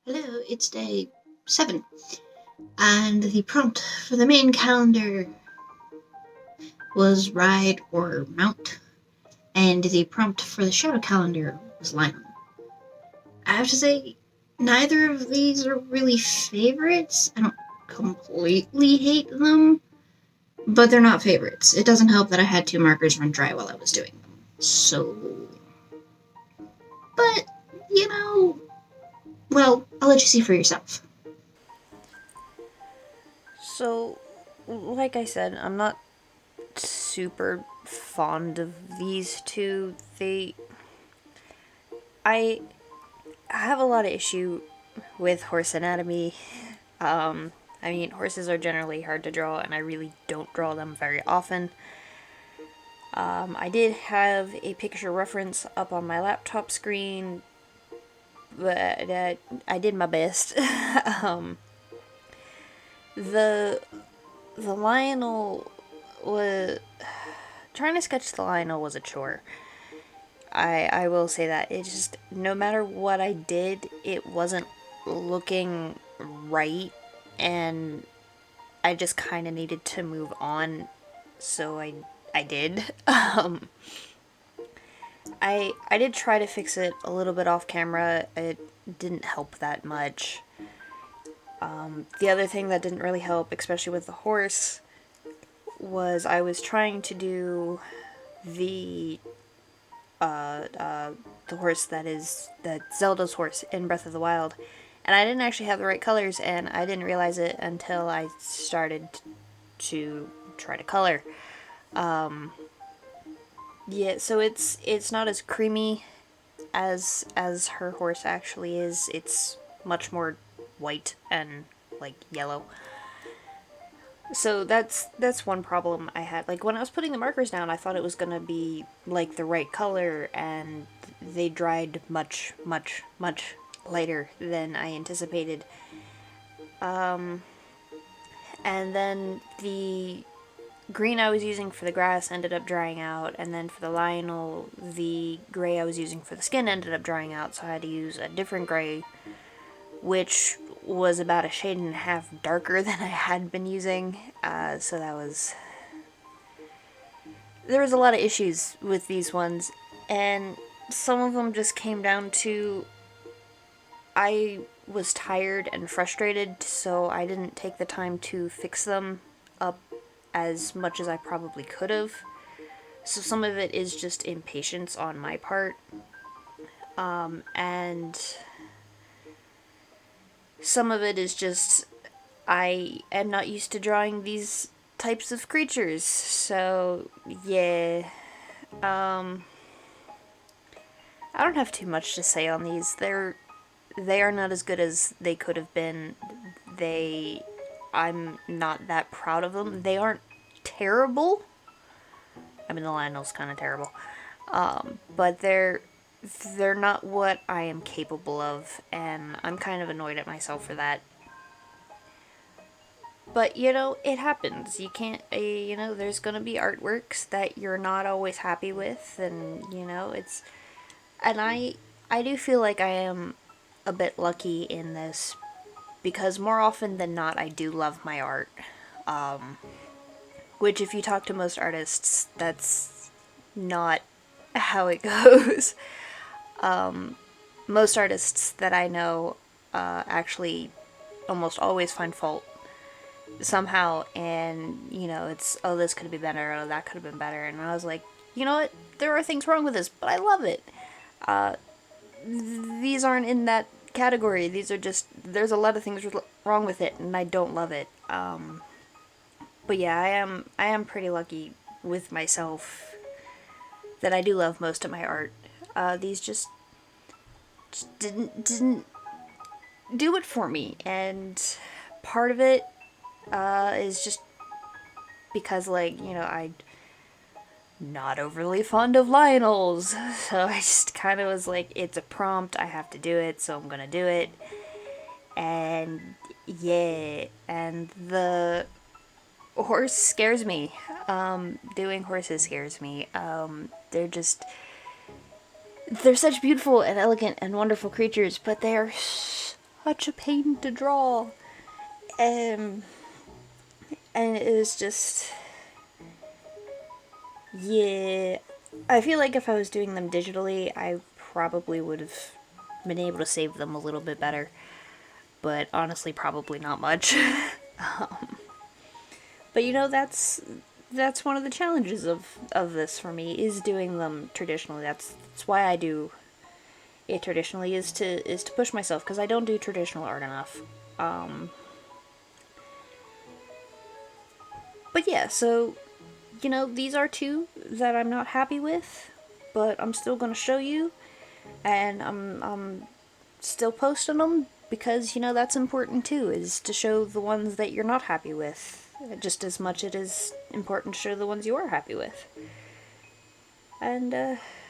Hello, it's day 7, and the prompt for the main calendar was ride or mount, and the prompt for the shadow calendar was Lynel. I have to say, neither of these are really favorites. I don't completely hate them, but they're not favorites. It doesn't help that I had 2 markers run dry while I was doing them. So, but, well, I'll let you see for yourself. So, like I said, I'm not super fond of these two. I have a lot of issue with horse anatomy. I mean, horses are generally hard to draw, and I really don't draw them very often. I did have a picture reference up on my laptop screen, but I did my best. um, the the Lionel was trying to sketch the Lionel was a chore. I will say that. It just, no matter what I did, it wasn't looking right, and I just kind of needed to move on, so I did. I did try to fix it a little bit off camera. It didn't help that much. The other thing that didn't really help, especially with the horse, was I was trying to do the the horse that Zelda's horse in Breath of the Wild, and I didn't actually have the right colors, and I didn't realize it until I started to try to color. Yeah, so it's not as creamy as her horse actually is. It's much more white and like yellow. So that's one problem I had. Like when I was putting the markers down, I thought it was gonna be like the right color, and they dried much, much, much later than I anticipated. And then the green I was using for the grass ended up drying out, and then for the Lionel, the gray I was using for the skin ended up drying out, so I had to use a different gray, which was about a shade and a half darker than I had been using. So that was, there was a lot of issues with these ones, and some of them just came down to I was tired and frustrated, so I didn't take the time to fix them up as much as I probably could have. So some of it is just impatience on my part, and some of it is just I am not used to drawing these types of creatures. So yeah, I don't have too much to say on these. They are not as good as they could have been. They I'm not that proud of them. They aren't terrible. I mean, the Lionel's kind of terrible, but they're not what I am capable of, and I'm kind of annoyed at myself for that. But it happens. You can't, there's gonna be artworks that you're not always happy with, and and I do feel like I am a bit lucky in this because more often than not, I do love my art. Which, if you talk to most artists, that's not how it goes. Most artists that I know actually almost always find fault somehow, and it's, oh, this could be better, oh, that could have been better, and I was like, you know what, there are things wrong with this, but I love it. These aren't in that category. These are just, there's a lot of things wrong with it, and I don't love it. But yeah, I am pretty lucky with myself that I do love most of my art. These just didn't do it for me, and part of it is just because, like, I not overly fond of Lionels, so I just kind of was like, it's a prompt, I have to do it, so I'm gonna do it. And yeah, and the horse scares me. Doing horses scares me. They're such beautiful and elegant and wonderful creatures, but they're such a pain to draw. And it was just, yeah. I feel like if I was doing them digitally, I probably would have been able to save them a little bit better. But honestly, probably not much. But you know, that's one of the challenges of this for me, is doing them traditionally. That's why I do it traditionally, is to push myself, because I don't do traditional art enough. But yeah, so you know, these are two that I'm not happy with, but I'm still gonna show you, and I'm still posting them, because you know that's important too, is to show the ones that you're not happy with, just as much it is important to show the ones you are happy with. And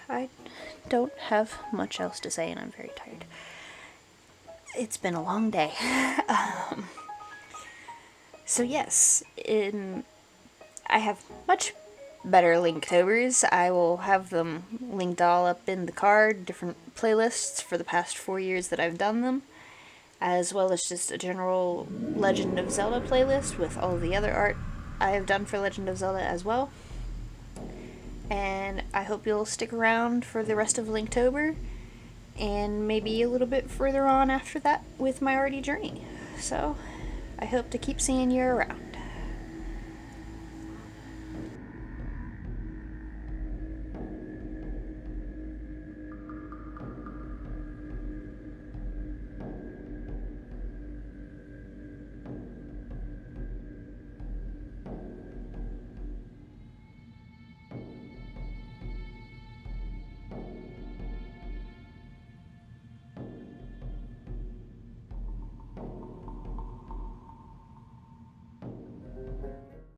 I don't have much else to say, and I'm very tired. It's been a long day. So yes, I have much better Linktobers. I will have them linked all up in the card, different playlists for the past 4 years that I've done them, as well as just a general Legend of Zelda playlist with all the other art I have done for Legend of Zelda as well. And I hope you'll stick around for the rest of Linktober, and maybe a little bit further on after that with my arty journey. So, I hope to keep seeing you around.